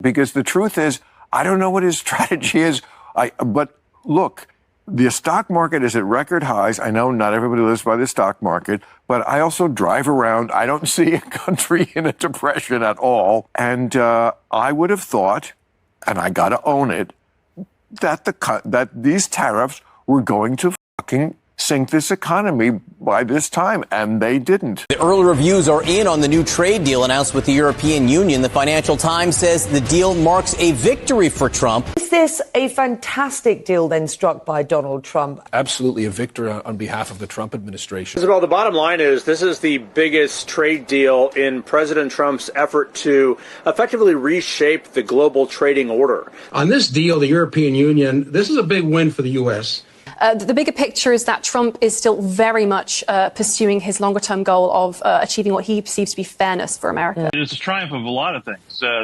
Because the truth is, I don't know what his strategy is. But look, the stock market is at record highs. I know not everybody lives by the stock market, but I also drive around. I don't see a country in a depression at all. And I would have thought, and I got to own it, that these tariffs were going to fucking sink this economy by this time, and they didn't. The early reviews are in on the new trade deal announced with the European Union. The Financial Times says the deal marks a victory for Trump. Is this a fantastic deal then struck by Donald Trump? Absolutely a victory on behalf of the Trump administration. Well, the bottom line is this is the biggest trade deal in President Trump's effort to effectively reshape the global trading order. On this deal, the European Union, this is a big win for the U.S. The bigger picture is that Trump is still very much pursuing his longer-term goal of achieving what he perceives to be fairness for America. It's a triumph of a lot of things.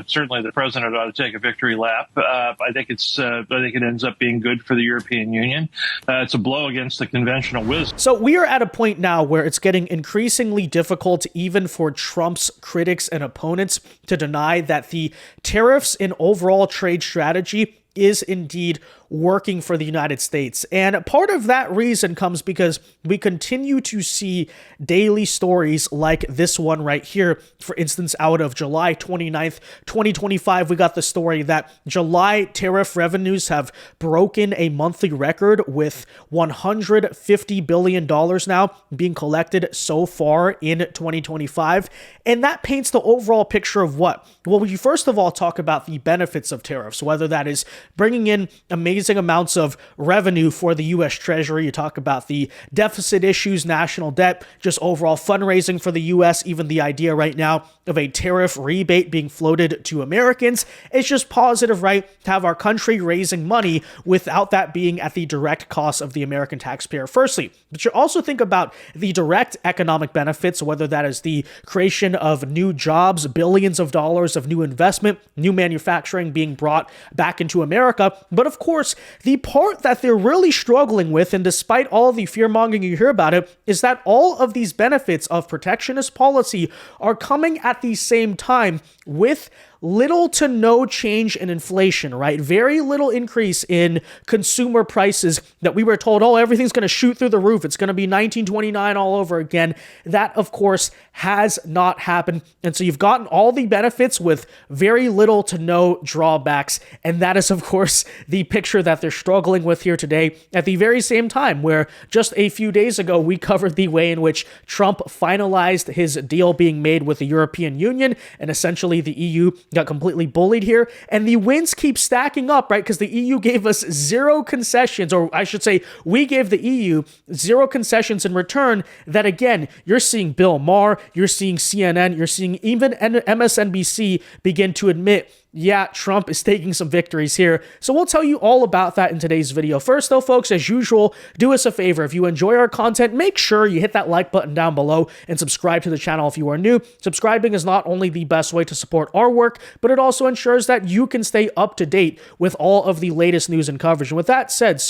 Certainly, the president ought to take a victory lap. I think it ends up being good for the European Union. It's a blow against the conventional wisdom. So we are at a point now where it's getting increasingly difficult, even for Trump's critics and opponents, to deny that the tariffs and overall trade strategy is indeed working for the United States. And part of that reason comes because we continue to see daily stories like this one right here. For instance, out of July 29th, 2025, we got the story that July tariff revenues have broken a monthly record with $150 billion now being collected so far in 2025. And that paints the overall picture of what? Well, we first of all talk about the benefits of tariffs, whether that is bringing in amazing amounts of revenue for the U.S. Treasury. You talk about the deficit issues, national debt, just overall fundraising for the U.S., even the idea right now of a tariff rebate being floated to Americans. It's just positive, right, to have our country raising money without that being at the direct cost of the American taxpayer, firstly. But you also think about the direct economic benefits, whether that is the creation of new jobs, billions of dollars of new investment, new manufacturing being brought back into America. But of course, the part that they're really struggling with, and despite all the fear-mongering you hear about it, is that all of these benefits of protectionist policy are coming at the same time with little to no change in inflation, right? Very little increase in consumer prices that we were told, oh, everything's going to shoot through the roof. It's going to be 1929 all over again. That, of course, has not happened. And so you've gotten all the benefits with very little to no drawbacks. And that is, of course, the picture that they're struggling with here today at the very same time where just a few days ago, we covered the way in which Trump finalized his deal being made with the European Union, and essentially the EU got completely bullied here, and the wins keep stacking up, right? Because the EU gave us zero concessions, or I should say, we gave the EU zero concessions in return. That again, you're seeing Bill Maher, you're seeing CNN, you're seeing even MSNBC begin to admit, yeah, Trump is taking some victories here. So we'll tell you all about that in today's video. First though, folks, as usual, do us a favor. If you enjoy our content, make sure you hit that like button down below and subscribe to the channel if you are new. Subscribing is not only the best way to support our work, but it also ensures that you can stay up to date with all of the latest news and coverage. And with that said,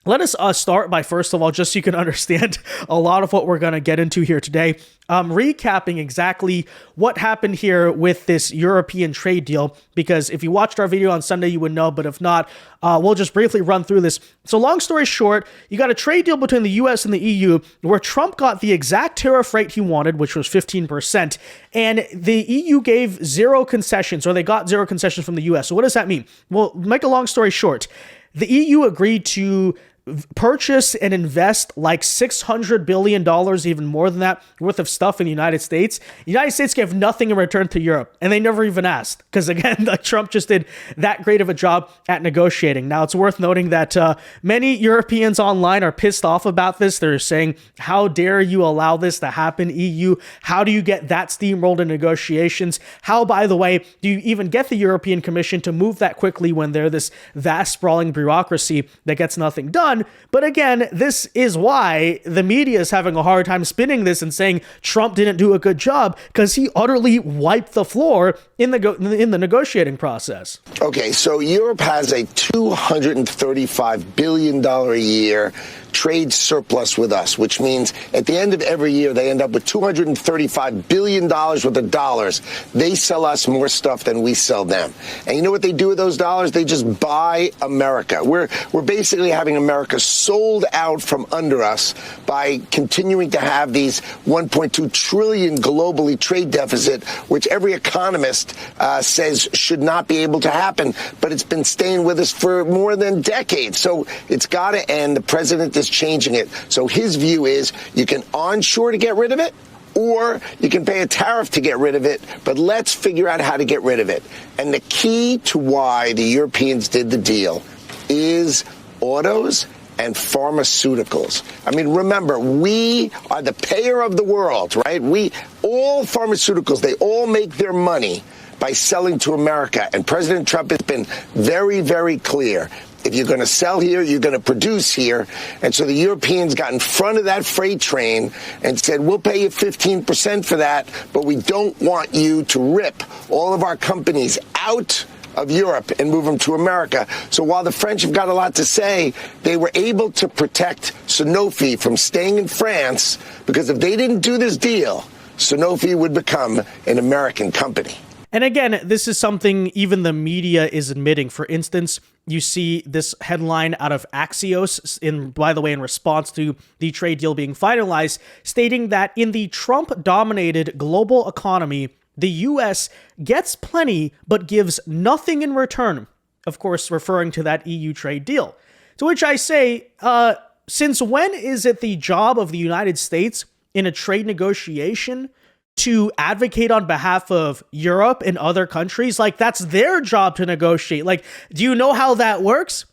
let us start by, first of all, just so you can understand a lot of what we're going to get into here today, recapping exactly what happened here with this European trade deal, because if you watched our video on Sunday, you would know, but if not, we'll just briefly run through this. So long story short, you got a trade deal between the US and the EU where Trump got the exact tariff rate he wanted, which was 15%, and the EU gave zero concessions, or they got zero concessions from the US. So what does that mean? Well, make a long story short, the EU agreed to purchase and invest like $600 billion, even more than that, worth of stuff in the United States. The United States gave nothing in return to Europe, and they never even asked, because again, Trump just did that great of a job at negotiating. Now, it's worth noting that many Europeans online are pissed off about this. They're saying, how dare you allow this to happen, EU? How do you get that steamrolled in negotiations? How, by the way, do you even get the European Commission to move that quickly when they're this vast, sprawling bureaucracy that gets nothing done? But again, this is why the media is having a hard time spinning this and saying Trump didn't do a good job, because he utterly wiped the floor in the negotiating process. Okay, so Europe has a $235 billion a year trade surplus with us, which means at the end of every year, they end up with $235 billion worth of dollars. They sell us more stuff than we sell them. And you know what they do with those dollars? They just buy America. We're basically having America sold out from under us by continuing to have these 1.2 trillion globally trade deficit, which every economist says should not be able to happen. But it's been staying with us for more than decades. So it's got to end. The president is changing it. So his view is you can onshore to get rid of it, or you can pay a tariff to get rid of it, but let's figure out how to get rid of it. And the key to why the Europeans did the deal is autos and pharmaceuticals. I mean, remember, we are the payer of the world, right? All pharmaceuticals, they all make their money by selling to America. And President Trump has been very, very clear. If you're going to sell here, you're going to produce here. And so the Europeans got in front of that freight train and said, we'll pay you 15% for that, but we don't want you to rip all of our companies out of Europe and move them to America. So while the French have got a lot to say, they were able to protect Sanofi from staying in France, because if they didn't do this deal, Sanofi would become an American company. And again, this is something even the media is admitting. For instance, you see this headline out of Axios, by the way, in response to the trade deal being finalized, stating that in the Trump-dominated global economy, the U.S. gets plenty but gives nothing in return. Of course, referring to that EU trade deal. To which I say, since when is it the job of the United States in a trade negotiation to advocate on behalf of Europe and other countries? Like, that's their job to negotiate. Like, do you know how that works?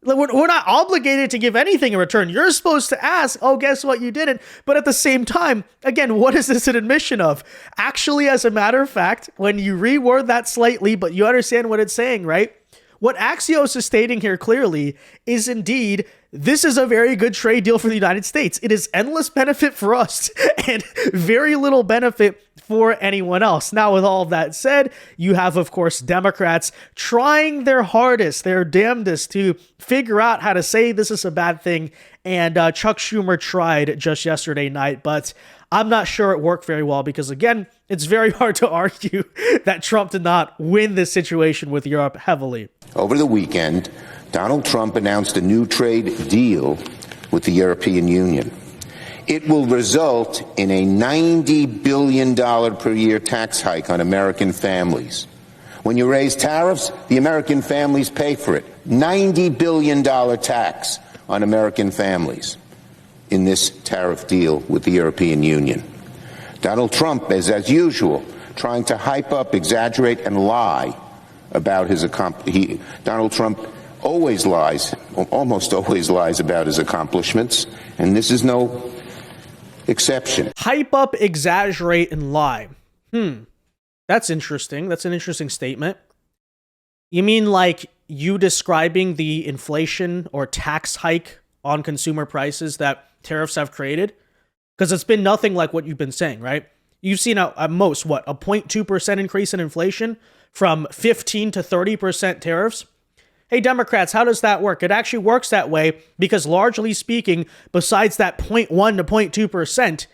We're not obligated to give anything in return. You're supposed to ask, oh, guess what? You didn't. But at the same time, again, what is this an admission of? Actually, as a matter of fact, when you reword that slightly, but you understand what it's saying, right? What Axios is stating here clearly is indeed, this is a very good trade deal for the United States. It is endless benefit for us and very little benefit for anyone else. Now, with all of that said, you have, of course, Democrats trying their hardest, their damnedest to figure out how to say this is a bad thing. And Chuck Schumer tried just yesterday night, but I'm not sure it worked very well because, again, it's very hard to argue that Trump did not win this situation with Europe heavily. Over the weekend, Donald Trump announced a new trade deal with the European Union. It will result in a $90 billion per year tax hike on American families. When you raise tariffs, the American families pay for it. $90 billion tax on American families in this tariff deal with the European Union. Donald Trump is, as usual, trying to hype up, exaggerate, and lie about his accomplishments. Donald Trump always lies, almost always lies about his accomplishments, and this is no exception. Hype up, exaggerate, and lie. That's interesting. That's an interesting statement. You mean like you describing the inflation or tax hike on consumer prices that tariffs have created? Because it's been nothing like what you've been saying, right? You've seen at most, a 0.2% increase in inflation from 15 to 30% tariffs. Hey, Democrats, how does that work? It actually works that way because, largely speaking, besides that 0.1 to 0.2%,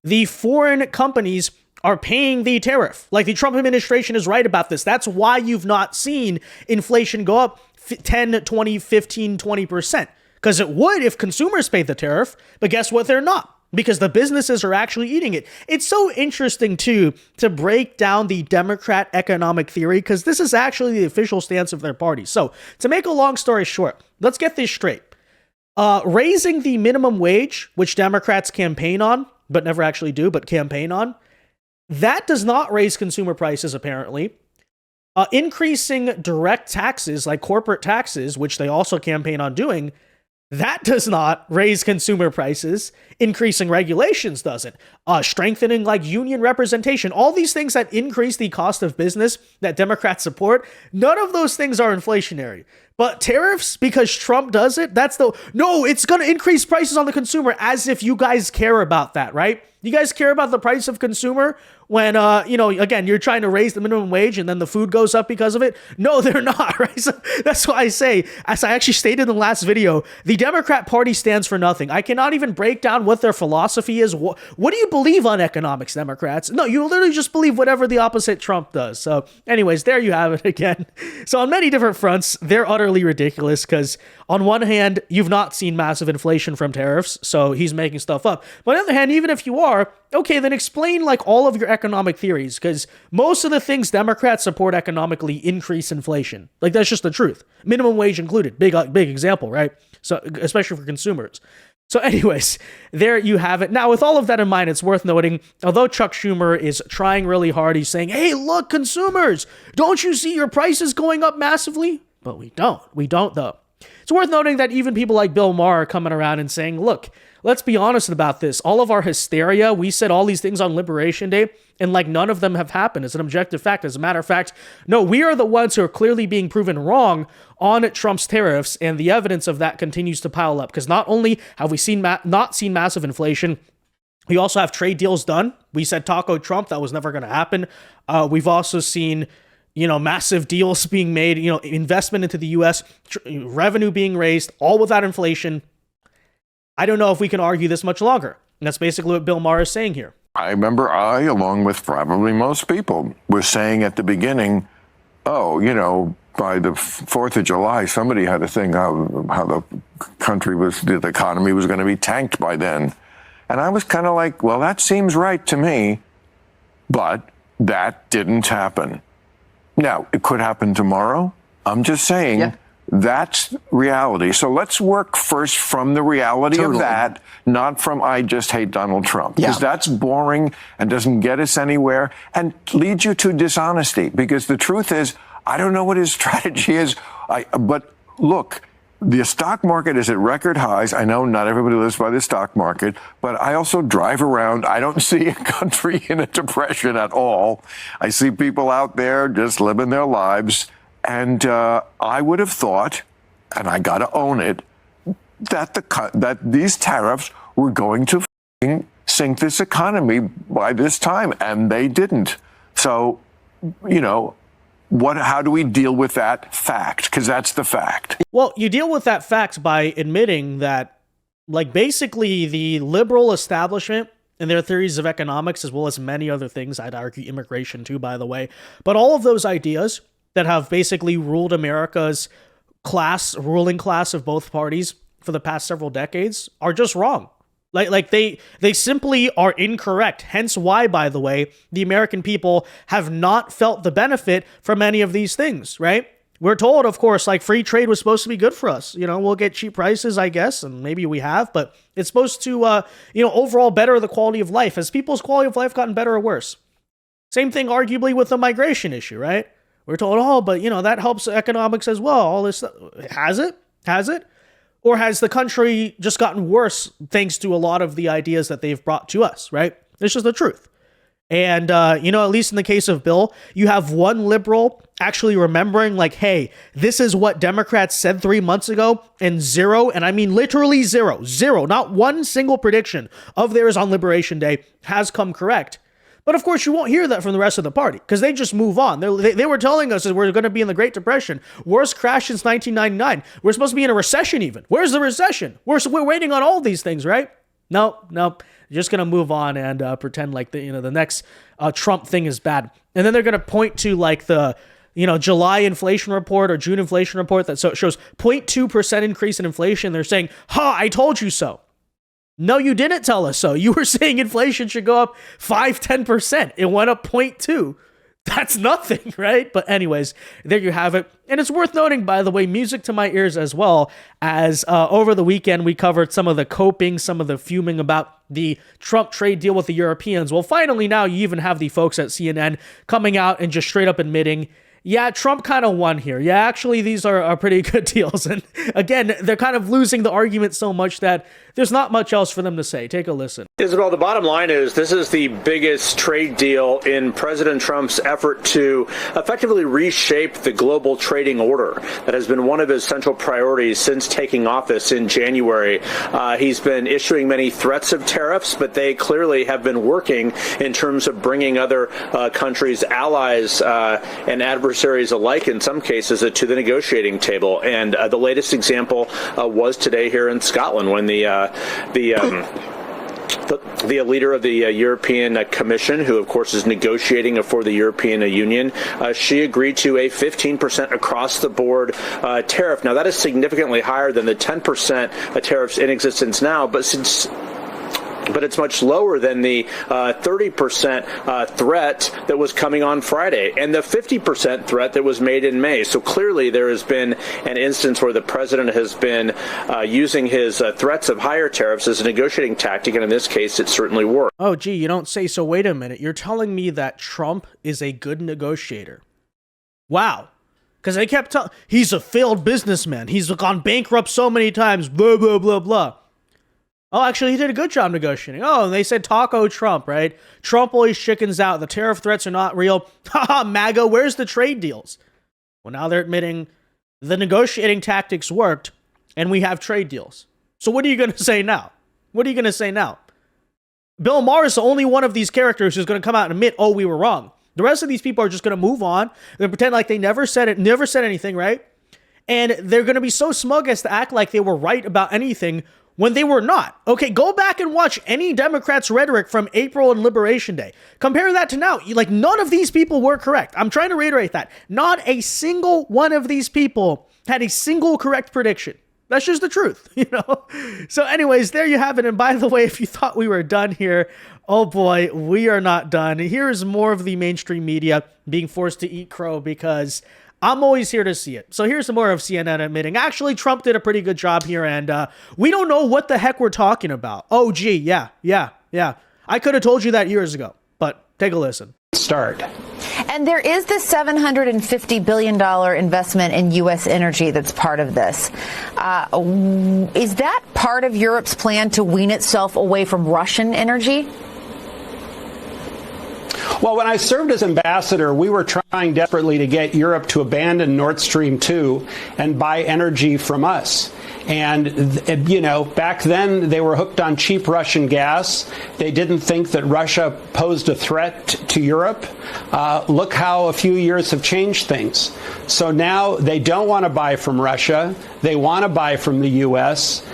the foreign companies are paying the tariff. Like, the Trump administration is right about this. That's why you've not seen inflation go up 10, 20, 15, 20%. Because it would if consumers paid the tariff, but guess what? They're not. Because the businesses are actually eating it. It's so interesting, too, to break down the Democrat economic theory, because this is actually the official stance of their party. So, to make a long story short, let's get this straight. Raising the minimum wage, which Democrats campaign on, but never actually do, but campaign on, that does not raise consumer prices, apparently. Increasing direct taxes, like corporate taxes, which they also campaign on doing, that does not raise consumer prices. Increasing regulations doesn't. Strengthening like union representation. All these things that increase the cost of business that Democrats support, none of those things are inflationary. But tariffs, because Trump does it, no, it's going to increase prices on the consumer, as if you guys care about that, right? You guys care about the price of consumer when, again, you're trying to raise the minimum wage and then the food goes up because of it? No, they're not, right? So that's why I say, as I actually stated in the last video, the Democrat Party stands for nothing. I cannot even break down what their philosophy is. What do you believe on economics, Democrats? No, you literally just believe whatever the opposite Trump does. So anyways, there you have it again. So on many different fronts, they're utterly ridiculous because on one hand, you've not seen massive inflation from tariffs, so he's making stuff up. But on the other hand, even if you are, okay, then explain like all of your economic theories, because most of the things Democrats support economically increase inflation. Like, that's just the truth. Minimum wage included. Big example, right? So especially for consumers. So anyways, there you have it. Now, with all of that in mind, it's worth noting, although Chuck Schumer is trying really hard, he's saying, hey, look, consumers, don't you see your prices going up massively? But we don't. We don't, though. It's worth noting that even people like Bill Maher are coming around and saying, look, let's be honest about this. All of our hysteria, we said all these things on Liberation Day, and like none of them have happened. It's an objective fact. As a matter of fact, no, we are the ones who are clearly being proven wrong on Trump's tariffs, and the evidence of that continues to pile up. Because not only have we not seen massive inflation, we also have trade deals done. We said Taco Trump, that was never going to happen. We've also seen massive deals being made, investment into the U.S., revenue being raised, all without inflation. I don't know if we can argue this much longer. And that's basically what Bill Maher is saying here. I remember along with probably most people, was saying at the beginning, by the 4th of July, somebody had a thing how the the economy was going to be tanked by then. And I was kind of like, well, that seems right to me, but that didn't happen. Now, it could happen tomorrow. I'm just saying that's reality. So let's work first from the reality of that, not from I just hate Donald Trump. Because that's boring and doesn't get us anywhere and leads you to dishonesty. Because the truth is, I don't know what his strategy is. But look, the stock market is at record highs. I know not everybody lives by the stock market, but I also drive around. I don't see a country in a depression at all. I see people out there just living their lives. And I would have thought, and I got to own it, that these tariffs were going to sink this economy by this time, and they didn't. So, how do we deal with that fact? Because that's the fact. Well, you deal with that fact by admitting that, basically the liberal establishment and their theories of economics, as well as many other things, I'd argue immigration too, by the way, but all of those ideas that have basically ruled America's ruling class of both parties for the past several decades are just wrong. They simply are incorrect. Hence why, by the way, the American people have not felt the benefit from any of these things, right? We're told, of course, free trade was supposed to be good for us. We'll get cheap prices, I guess, and maybe we have, but it's supposed to, overall better the quality of life. Has people's quality of life gotten better or worse? Same thing, arguably, with the migration issue, right? We're told, but that helps economics as well. All this stuff. Has it? Has it? Or has the country just gotten worse thanks to a lot of the ideas that they've brought to us, right? It's just the truth. And, at least in the case of Bill, you have one liberal actually remembering hey, this is what Democrats said 3 months ago, and zero, and I mean literally zero, not one single prediction of theirs on Liberation Day has come correct. But of course, you won't hear that from the rest of the party because they just move on. They were telling us that we're going to be in the Great Depression, worst crash since 1999. We're supposed to be in a recession even. Where's the recession? We're waiting on all these things, right? No. Just going to move on and pretend the next Trump thing is bad. And then they're going to point to the July inflation report or June inflation report that shows 0.2% increase in inflation. They're saying, I told you so. No, you didn't tell us so. You were saying inflation should go up 5-10%. It went up 0.2. That's nothing, right? But anyways, there you have it. And it's worth noting, by the way, music to my ears as well, as over the weekend we covered some of the coping, some of the fuming about the Trump trade deal with the Europeans. Well, finally now you even have the folks at CNN coming out and just straight up admitting, yeah, Trump kind of won here. Yeah, actually, these are pretty good deals. And again, they're kind of losing the argument so much that there's not much else for them to say. Take a listen. Isabel, the bottom line is this is the biggest trade deal in President Trump's effort to effectively reshape the global trading order. That has been one of his central priorities since taking office in January. He's been issuing many threats of tariffs, but they clearly have been working in terms of bringing other countries, allies, and adversaries alike, in some cases, to the negotiating table. And the latest example was today here in Scotland when the leader of the European Commission, who of course is negotiating for the European Union, she agreed to a 15% across-the-board tariff. Now that is significantly higher than the 10% tariffs in existence now, but it's much lower than the 30% threat that was coming on Friday and the 50% threat that was made in May. So clearly there has been an instance where the president has been using his threats of higher tariffs as a negotiating tactic, and in this case, it certainly worked. Oh, gee, you don't say so. Wait a minute. You're telling me that Trump is a good negotiator? Wow. Because they kept telling, he's a failed businessman. He's gone bankrupt so many times, blah, blah, blah, blah. Oh, actually, he did a good job negotiating. Oh, and they said taco Trump, right? Trump always chickens out. The tariff threats are not real. Haha, MAGA, where's the trade deals? Well, now they're admitting the negotiating tactics worked, and we have trade deals. So what are you going to say now? What are you going to say now? Bill Maher is the only one of these characters who's going to come out and admit, oh, we were wrong. The rest of these people are just going to move on. They're pretend like they never said it, never said anything, right? And they're going to be so smug as to act like they were right about anything when they were not. Okay, go back and watch any Democrats' rhetoric from April and Liberation Day. Compare that to now. Like, none of these people were correct. I'm trying to reiterate that. Not a single one of these people had a single correct prediction. That's just the truth, you know? So anyways, there you have it. And by the way, if you thought we were done here, oh boy, we are not done. Here is more of the mainstream media being forced to eat crow because I'm always here to see it. So here's some more of CNN admitting, actually, Trump did a pretty good job here, and we don't know what the heck we're talking about. Oh, gee, yeah. I could have told you that years ago, but take a listen. Start. And there is this $750 billion investment in U.S. energy that's part of this. Is that part of Europe's plan to wean itself away from Russian energy? Well, when I served as ambassador, we were trying desperately to get Europe to abandon Nord Stream 2 and buy energy from us. And, you know, back then they were hooked on cheap Russian gas. They didn't think that Russia posed a threat to Europe. Look how a few years have changed things. So now they don't want to buy from Russia. They want to buy from the U.S.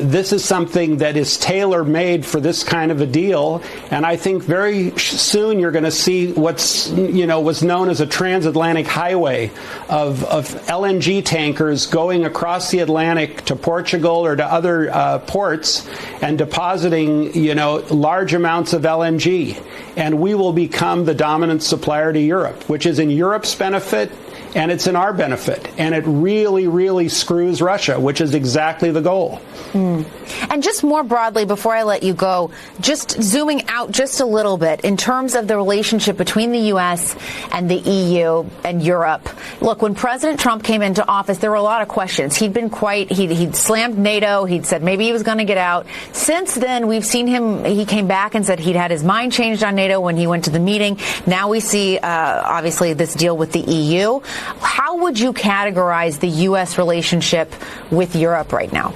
This is something that is tailor-made for this kind of a deal. And I think very soon you're going to see what's, you know, was known as a transatlantic highway of LNG tankers going across the Atlantic to Portugal or to other ports and depositing, you know, large amounts of LNG. And we will become the dominant supplier to Europe, which is in Europe's benefit and it's in our benefit. And it really, really screws Russia, which is exactly the goal. And just more broadly, before I let you go, just zooming out just a little bit in terms of the relationship between the U.S. and the EU and Europe. Look, when President Trump came into office, there were a lot of questions. He'd slammed NATO. He'd said maybe he was going to get out. Since then, we've seen he came back and said he'd had his mind changed on NATO when he went to the meeting. Now we see, obviously, this deal with the EU. How would you categorize the U.S. relationship with Europe right now?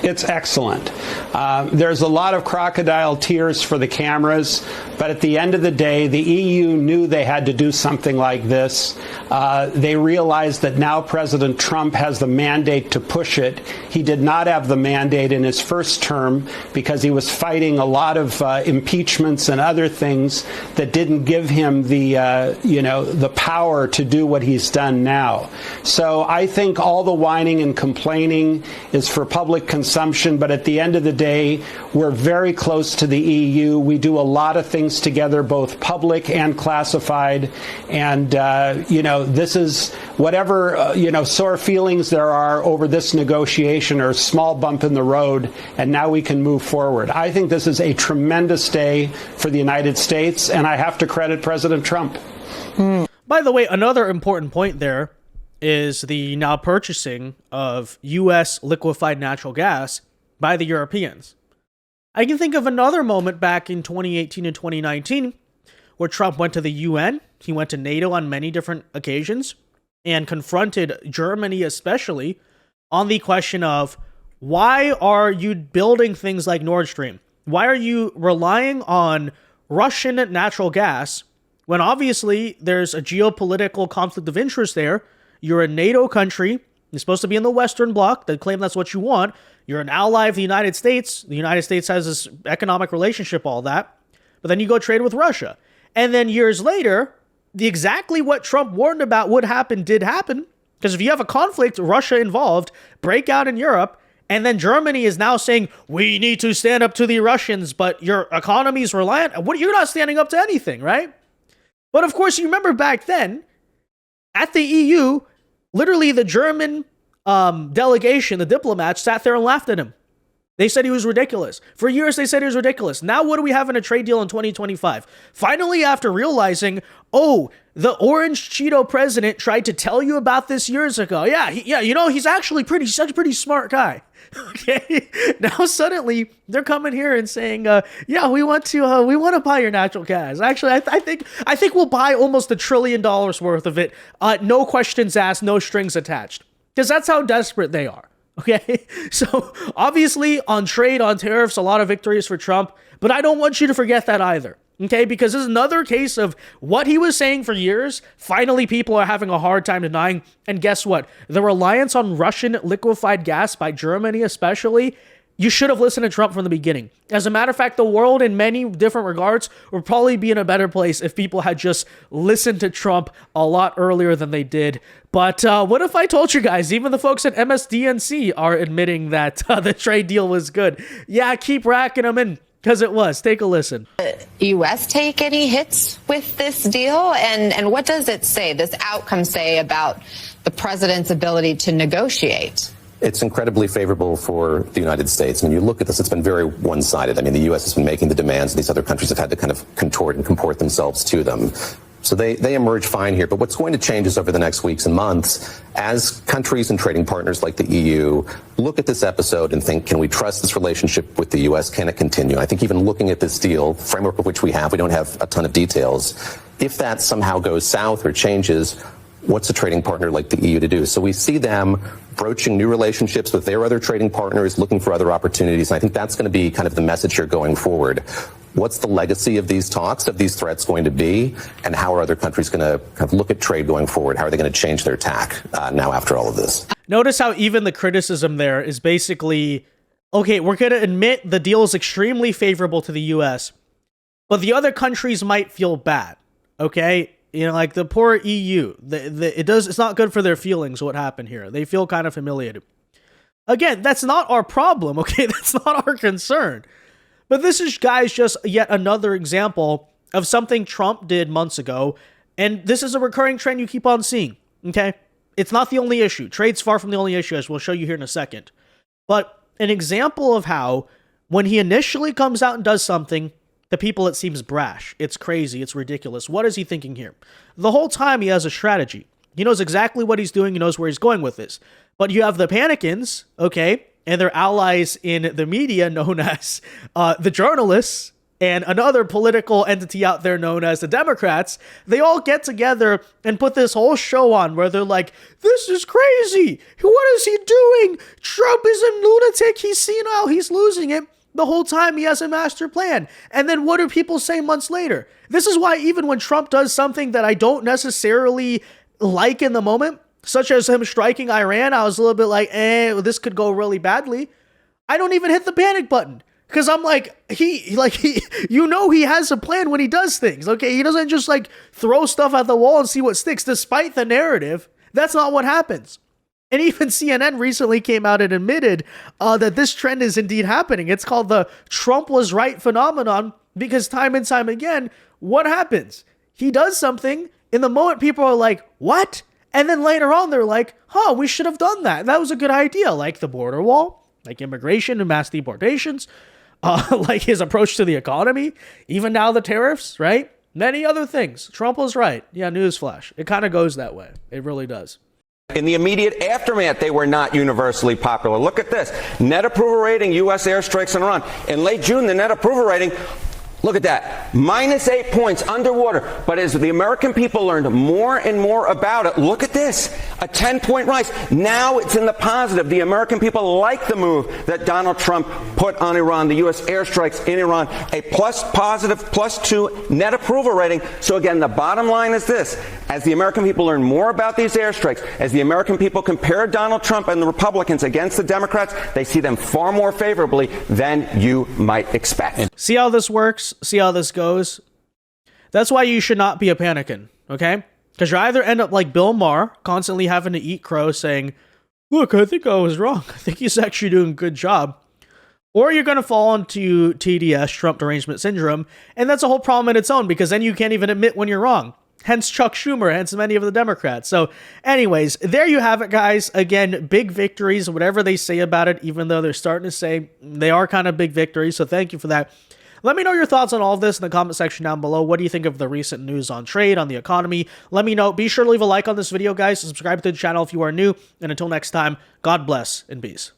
It's excellent. There's a lot of crocodile tears for the cameras, but at the end of the day, the EU knew they had to do something like this. They realized that now President Trump has the mandate to push it. He did not have the mandate in his first term because he was fighting a lot of impeachments and other things that didn't give him the power to do what he's done now. So I think all the whining and complaining is for public consumption, but at the end of the day, we're very close to the EU. We do a lot of things together, both public and classified. And, this is whatever, sore feelings there are over this negotiation or small bump in the road, and now we can move forward. I think this is a tremendous day for the United States, and I have to credit President Trump. By the way, another important point there is the now purchasing of U.S. liquefied natural gas by the Europeans. I can think of another moment back in 2018 and 2019 where Trump went to the UN, he went to NATO on many different occasions, and confronted Germany especially on the question of, why are you building things like Nord Stream? Why are you relying on Russian natural gas when obviously there's a geopolitical conflict of interest there? You're a NATO country. You're supposed to be in the Western Bloc. They claim that's what you want. You're an ally of the United States. The United States has this economic relationship, all that. But then you go trade with Russia. And then years later, exactly what Trump warned about would happen did happen. Because if you have a conflict, Russia involved, break out in Europe, and then Germany is now saying, we need to stand up to the Russians, but your economy is reliant. You're not standing up to anything, right? But of course, you remember back then, at the EU, literally the German delegation, the diplomats, sat there and laughed at him. They said he was ridiculous. For years, they said he was ridiculous. Now, what do we have in a trade deal in 2025? Finally, after realizing, oh, the orange Cheeto president tried to tell you about this years ago. Yeah, he's actually such a pretty smart guy. Okay, now suddenly they're coming here and saying, we want to buy your natural gas. Actually, I think we'll buy almost $1 trillion worth of it. No questions asked, no strings attached, because that's how desperate they are. Okay, so obviously on trade, on tariffs, a lot of victories for Trump, but I don't want you to forget that either. Okay, because this is another case of what he was saying for years. Finally, people are having a hard time denying. And guess what? The reliance on Russian liquefied gas by Germany, especially, you should have listened to Trump from the beginning. As a matter of fact, the world in many different regards would probably be in a better place if people had just listened to Trump a lot earlier than they did. But what if I told you guys, even the folks at MSNBC are admitting that the trade deal was good? Yeah, keep racking them in. Because it was. Take a listen. U.S. take any hits with this deal? And what does it say, this outcome say about the president's ability to negotiate? It's incredibly favorable for the United States. When you look at this, it's been very one-sided. I mean, the U.S. has been making the demands, and these other countries have had to kind of contort and comport themselves to them. So they emerge fine here. But what's going to change is over the next weeks and months, as countries and trading partners like the EU look at this episode and think, can we trust this relationship with the U.S.? Can it continue? I think even looking at this deal, framework of which we don't have a ton of details. If that somehow goes south or changes, what's a trading partner like the EU to do? So we see them broaching new relationships with their other trading partners, looking for other opportunities. And I think that's going to be kind of the message here going forward. What's the legacy of these talks, of these threats going to be? And how are other countries going to kind of look at trade going forward? How are they going to change their tack now after all of this? Notice how even the criticism there is basically, okay, we're going to admit the deal is extremely favorable to the U.S., but the other countries might feel bad, okay? You know, like the poor EU, it's not good for their feelings what happened here. They feel kind of humiliated. Again, that's not our problem, okay? That's not our concern. But this is, guys, just yet another example of something Trump did months ago, and this is a recurring trend you keep on seeing, okay? It's not the only issue. Trade's far from the only issue, as we'll show you here in a second. But an example of how, when he initially comes out and does something, the people, it seems brash. It's crazy. It's ridiculous. What is he thinking here? The whole time he has a strategy. He knows exactly what he's doing. He knows where he's going with this. But you have the panicans, okay, and their allies in the media known as the journalists and another political entity out there known as the Democrats. They all get together and put this whole show on where they're like, this is crazy. What is he doing? Trump is a lunatic. He's senile. He's losing it. The whole time he has a master plan. And then what do people say months later? This is why even when Trump does something that I don't necessarily like in the moment, such as him striking Iran, I was a little bit like, this could go really badly. I don't even hit the panic button. Because I'm like, he, he has a plan when he does things, okay? He doesn't just like throw stuff at the wall and see what sticks. Despite the narrative, that's not what happens. And even CNN recently came out and admitted that this trend is indeed happening. It's called the Trump was right phenomenon, because time and time again, what happens? He does something, in the moment people are like, what? And then later on, they're like, we should have done that. That was a good idea, like the border wall, like immigration and mass deportations, like his approach to the economy, even now the tariffs, right? Many other things. Trump was right. Yeah, newsflash. It kind of goes that way. It really does. In the immediate aftermath, they were not universally popular. Look at this. Net approval rating, U.S. airstrikes in Iran. In late June, the net approval rating, look at that, -8 points underwater. But as the American people learned more and more about it, look at this, a 10-point rise. Now it's in the positive. The American people like the move that Donald Trump put on Iran, the U.S. airstrikes in Iran, a positive +2 net approval rating. So again, the bottom line is this. As the American people learn more about these airstrikes, as the American people compare Donald Trump and the Republicans against the Democrats, they see them far more favorably than you might expect. See how this works? See how this goes? That's why you should not be a panicking, okay? Because you either end up like Bill Maher, constantly having to eat crow, saying, look, I think I was wrong. I think he's actually doing a good job. Or you're going to fall into TDS, Trump derangement syndrome, and that's a whole problem in its own, because then you can't even admit when you're wrong. Hence Chuck Schumer, hence many of the Democrats. So anyways, there you have it, guys. Again, big victories, whatever they say about it, even though they're starting to say they are kind of big victories. So thank you for that. Let me know your thoughts on all of this in the comment section down below. What do you think of the recent news on trade, on the economy? Let me know. Be sure to leave a like on this video, guys. Subscribe to the channel if you are new. And until next time, God bless and peace.